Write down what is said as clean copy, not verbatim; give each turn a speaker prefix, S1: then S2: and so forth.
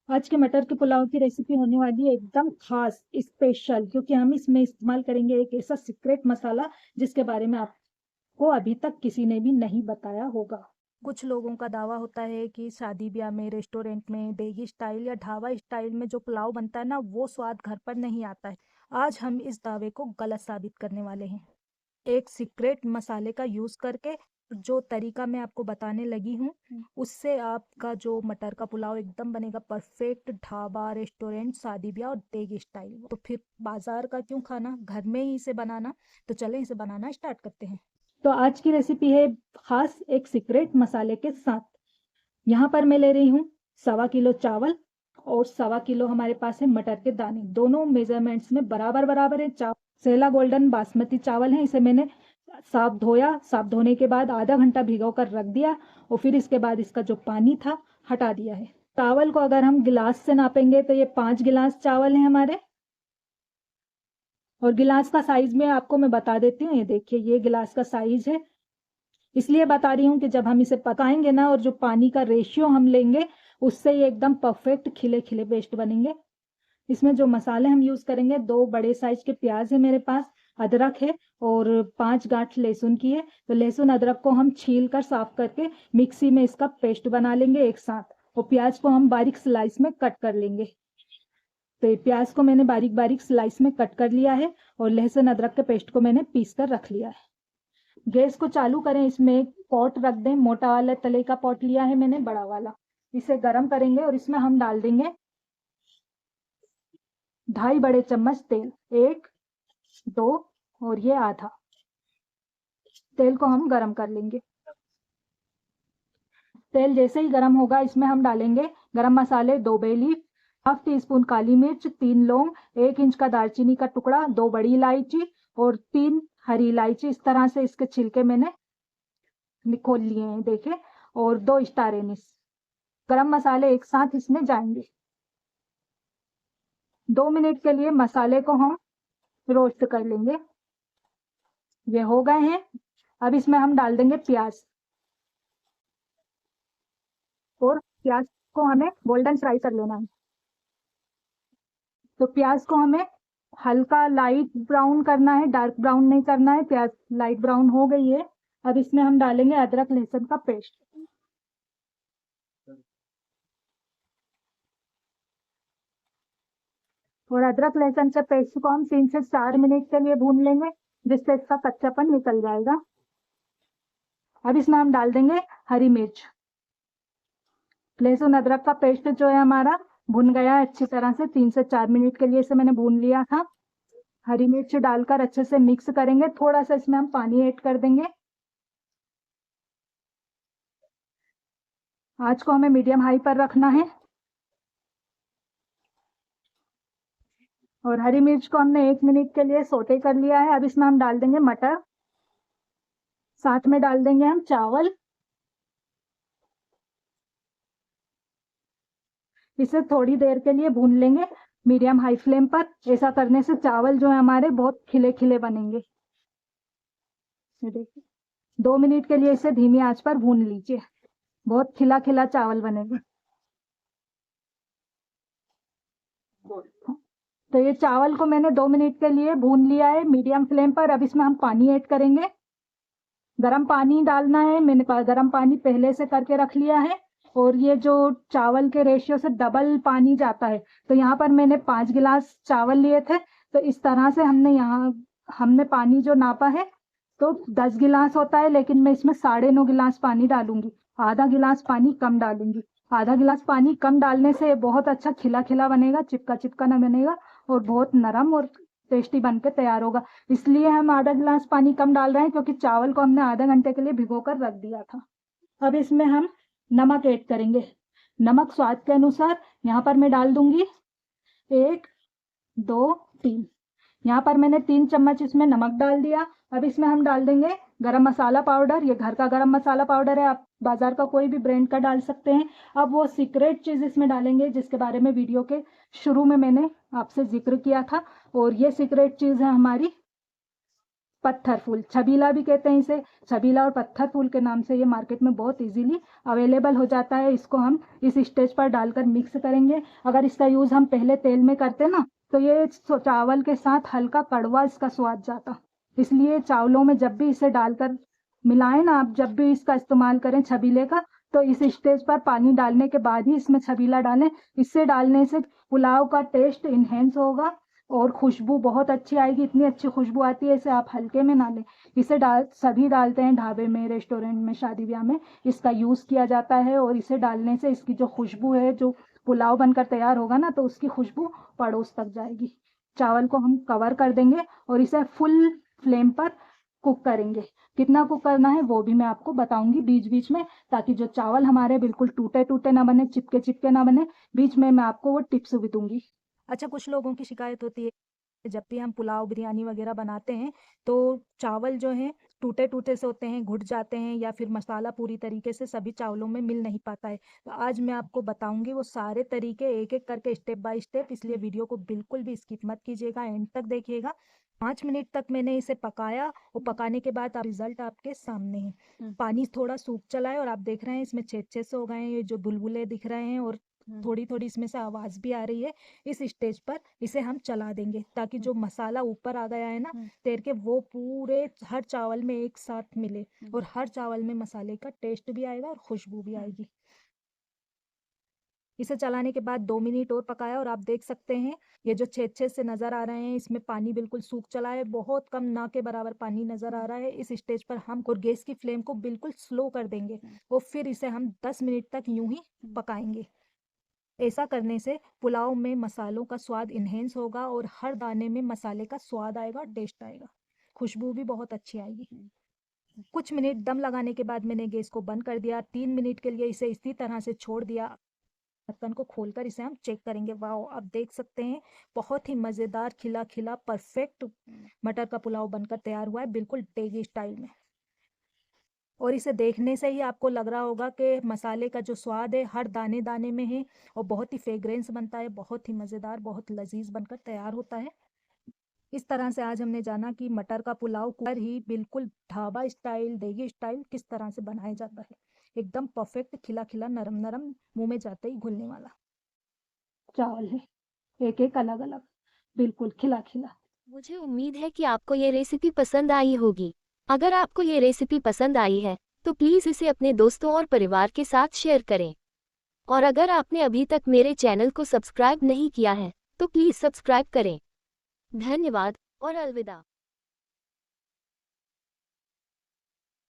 S1: आज के मटर के पुलाव की रेसिपी होने वाली है एकदम खास स्पेशल, क्योंकि हम इसमें इस्तेमाल करेंगे एक ऐसा सीक्रेट मसाला जिसके बारे में आपको अभी तक किसी ने भी नहीं बताया होगा। कुछ लोगों का दावा होता है कि शादी ब्याह में, रेस्टोरेंट में, देगी स्टाइल या ढाबा स्टाइल में जो पुलाव बनता है ना, वो स्वाद घर पर नहीं आता है। आज हम इस दावे को गलत साबित करने वाले हैं। एक सीक्रेट मसाले का यूज़ करके जो तरीका मैं आपको बताने लगी हूँ, उससे आपका जो मटर का पुलाव एकदम बनेगा परफेक्ट ढाबा, रेस्टोरेंट, शादी ब्याह और देगी स्टाइल। तो फिर बाजार का क्यों खाना, घर में ही इसे बनाना। तो चलें इसे बनाना स्टार्ट करते हैं। तो आज की रेसिपी है खास एक सीक्रेट मसाले के साथ। यहाँ पर मैं ले रही हूँ 1.25 किलो चावल और 1.25 किलो हमारे पास है मटर के दाने। दोनों मेजरमेंट्स में बराबर बराबर है। सेला गोल्डन बासमती चावल है। इसे मैंने साफ धोया। साफ धोने के बाद आधा घंटा भिगो कर रख दिया और फिर इसके बाद इसका जो पानी था हटा दिया है। चावल को अगर हम गिलास से नापेंगे तो ये 5 गिलास चावल है हमारे। और गिलास का साइज में आपको मैं बता देती हूँ। ये देखिए, ये गिलास का साइज है। इसलिए बता रही हूँ कि जब हम इसे पकाएंगे ना, और जो पानी का रेशियो हम लेंगे, उससे ये एकदम परफेक्ट खिले खिले पेस्ट बनेंगे। इसमें जो मसाले हम यूज करेंगे, 2 बड़े साइज के प्याज है मेरे पास, अदरक है और 5 गांठ लहसुन की है। तो लहसुन अदरक को हम छील कर साफ करके मिक्सी में इसका पेस्ट बना लेंगे एक साथ। और प्याज को हम बारीक स्लाइस में कट कर लेंगे। तो प्याज को मैंने बारीक बारीक स्लाइस में कट कर लिया है और लहसुन अदरक के पेस्ट को मैंने पीस कर रख लिया है। गैस को चालू करें। इसमें एक पॉट रख दें। मोटा वाला तले का पॉट लिया है मैंने, बड़ा वाला। इसे गर्म करेंगे और इसमें हम डाल देंगे 2.5 बड़े चम्मच तेल। 1, 2 और ये आधा। तेल को हम गरम कर लेंगे। तेल जैसे ही गरम होगा, इसमें हम डालेंगे गरम मसाले, 2 bay leaf, half teaspoon काली मिर्च, 3 लौंग, 1 इंच का दालचीनी का टुकड़ा, 2 बड़ी इलायची और 3 हरी इलायची। इस तरह से इसके छिलके मैंने खोल लिए हैं, देखे। और 2 स्टार एनिस। गरम मसाले एक साथ इसमें जाएंगे। 2 मिनट के लिए मसाले को हम रोस्ट कर लेंगे। ये हो गए हैं। अब इसमें हम डाल देंगे प्याज। और प्याज को हमें गोल्डन फ्राई कर लेना है। तो प्याज को हमें हल्का लाइट ब्राउन करना है, डार्क ब्राउन नहीं करना है। प्याज लाइट ब्राउन हो गई है। अब इसमें हम डालेंगे अदरक लहसुन का पेस्ट। और अदरक लहसुन के पेस्ट को हम 3 से 4 मिनट के लिए भून लेंगे, जिससे इसका कच्चापन निकल जाएगा। अब इसमें हम डाल देंगे हरी मिर्च। लहसुन अदरक का पेस्ट जो है हमारा भुन गया है अच्छी तरह से। 3 से 4 मिनट के लिए इसे मैंने भून लिया था। हरी मिर्च डालकर अच्छे से मिक्स करेंगे। थोड़ा सा इसमें हम पानी ऐड कर देंगे। आंच को हमें मीडियम हाई पर रखना है। और हरी मिर्च को हमने 1 मिनट के लिए सोटे कर लिया है। अब इसमें हम डाल देंगे मटर। साथ में डाल देंगे हम चावल। इसे थोड़ी देर के लिए भून लेंगे मीडियम हाई फ्लेम पर। ऐसा करने से चावल जो है हमारे बहुत खिले खिले बनेंगे। ये देखिए, 2 मिनट के लिए इसे धीमी आंच पर भून लीजिए। बहुत खिला खिला चावल बनेगा। तो ये चावल को मैंने 2 मिनट के लिए भून लिया है मीडियम फ्लेम पर। अब इसमें हम पानी ऐड करेंगे। गर्म पानी डालना है। मैंने गर्म पानी पहले से करके रख लिया है। और ये जो चावल के रेशियो से डबल पानी जाता है। तो यहाँ पर मैंने 5 गिलास चावल लिए थे। तो इस तरह से हमने पानी जो नापा है, तो 10 गिलास होता है, लेकिन मैं इसमें 9.5 गिलास पानी डालूंगी। आधा गिलास पानी कम डालूंगी। आधा गिलास पानी कम डालने से बहुत अच्छा खिला खिला बनेगा, चिपका चिपका ना बनेगा और बहुत नरम और टेस्टी बन के तैयार होगा। इसलिए हम आधा गिलास पानी कम डाल रहे हैं, क्योंकि चावल को हमने आधा घंटे के लिए भिगो कर रख दिया था। अब इसमें हम नमक ऐड करेंगे। नमक स्वाद के अनुसार यहाँ पर मैं डाल दूंगी 1, 2, 3। यहाँ पर मैंने 3 चम्मच इसमें नमक डाल दिया। अब इसमें हम डाल देंगे गरम मसाला पाउडर। ये घर का गरम मसाला पाउडर है, आप बाजार का कोई भी ब्रांड का डाल सकते हैं। अब वो सीक्रेट चीज़ इसमें डालेंगे जिसके बारे में वीडियो के शुरू में मैंने आपसे जिक्र किया था। और ये सीक्रेट चीज़ है हमारी पत्थर फूल, छबीला भी कहते हैं इसे, छबीला और पत्थर फूल के नाम से ये मार्केट में बहुत इजीली अवेलेबल हो जाता है। इसको हम इस स्टेज पर डालकर मिक्स करेंगे। अगर इसका यूज़ हम पहले तेल में करते ना तो ये चावल के साथ हल्का कड़वा इसका स्वाद जाता, इसलिए चावलों में जब भी इसे डालकर मिलाएं ना आप, जब भी इसका इस्तेमाल करें छबीले का, तो इस स्टेज पर पानी डालने के बाद ही इसमें छबीला डालें। इससे डालने से पुलाव का टेस्ट इन्हेंस होगा और खुशबू बहुत अच्छी आएगी। इतनी अच्छी खुशबू आती है, इसे आप हल्के में ना लें। इसे सभी डालते हैं, ढाबे में, रेस्टोरेंट में, शादी ब्याह में इसका यूज़ किया जाता है। और इसे डालने से इसकी जो खुशबू है, जो पुलाव बनकर तैयार होगा ना, तो उसकी खुशबू पड़ोस तक जाएगी। चावल को हम कवर कर देंगे और इसे फुल फ्लेम पर कुक करेंगे। कितना कुक करना है वो भी मैं आपको बताऊंगी बीच बीच में, ताकि जो चावल हमारे बिल्कुल टूटे टूटे ना बने, चिपके चिपके ना बने। बीच में मैं आपको वो टिप्स भी दूंगी। अच्छा, कुछ लोगों की शिकायत होती है जब भी हम पुलाव बिरयानी वगैरह बनाते हैं तो चावल जो हैं टूटे टूटे से होते हैं, घुट जाते हैं, या फिर मसाला पूरी तरीके से सभी चावलों में मिल नहीं पाता है। तो आज मैं आपको बताऊंगी वो सारे तरीके, एक एक करके, स्टेप बाय स्टेप। इसलिए वीडियो को बिल्कुल भी स्किप मत कीजिएगा, एंड तक देखिएगा। 5 मिनट तक मैंने इसे पकाया और पकाने के बाद रिजल्ट आपके सामने है। पानी थोड़ा सूख चला है और आप देख रहे हैं इसमें छेद छेद से हो गए हैं, ये जो बुलबुले दिख रहे हैं, और थोड़ी थोड़ी इसमें से आवाज़ भी आ रही है। इस स्टेज पर इसे हम चला देंगे ताकि जो मसाला ऊपर आ गया है ना तैर के, वो पूरे हर चावल में एक साथ मिले और हर चावल में मसाले का टेस्ट भी आएगा और खुशबू भी आएगी। इसे चलाने के बाद 2 मिनट और पकाया और आप देख सकते हैं ये जो छेद छेद से नज़र आ रहे हैं, इसमें पानी बिल्कुल सूख चला है, बहुत कम, ना के बराबर पानी नज़र आ रहा है। इस स्टेज पर हम और गैस की फ्लेम को बिल्कुल स्लो कर देंगे और फिर इसे हम 10 मिनट तक यूं ही पकाएंगे। ऐसा करने से पुलाव में मसालों का स्वाद इन्हेंस होगा और हर दाने में मसाले का स्वाद आएगा, टेस्ट आएगा, खुशबू भी बहुत अच्छी आएगी। कुछ मिनट दम लगाने के बाद मैंने गैस को बंद कर दिया। 3 मिनट के लिए इसे इसी तरह से छोड़ दिया। ढक्कन को खोलकर इसे हम चेक करेंगे। वाह, आप देख सकते हैं बहुत ही मज़ेदार, खिला खिला, परफेक्ट मटर का पुलाव बनकर तैयार हुआ है, बिल्कुल टेगी स्टाइल में। और इसे देखने से ही आपको लग रहा होगा कि मसाले का जो स्वाद है हर दाने दाने में है और बहुत ही फ्रेग्रेंस बनता है, बहुत ही मज़ेदार, बहुत लजीज बनकर तैयार होता है। इस तरह से आज हमने जाना कि मटर का पुलाव कुकर ही बिल्कुल ढाबा स्टाइल, देगी स्टाइल किस तरह से बनाया जाता है। एकदम परफेक्ट, खिला खिला, नरम नरम, मुंह में जाते ही घुलने वाला चावल है, एक एक अलग अलग, बिल्कुल खिला खिला।
S2: मुझे उम्मीद है कि आपको ये रेसिपी पसंद आई होगी। अगर आपको ये रेसिपी पसंद आई है तो प्लीज़ इसे अपने दोस्तों और परिवार के साथ शेयर करें। और अगर आपने अभी तक मेरे चैनल को सब्सक्राइब नहीं किया है तो प्लीज़ सब्सक्राइब करें। धन्यवाद और अलविदा।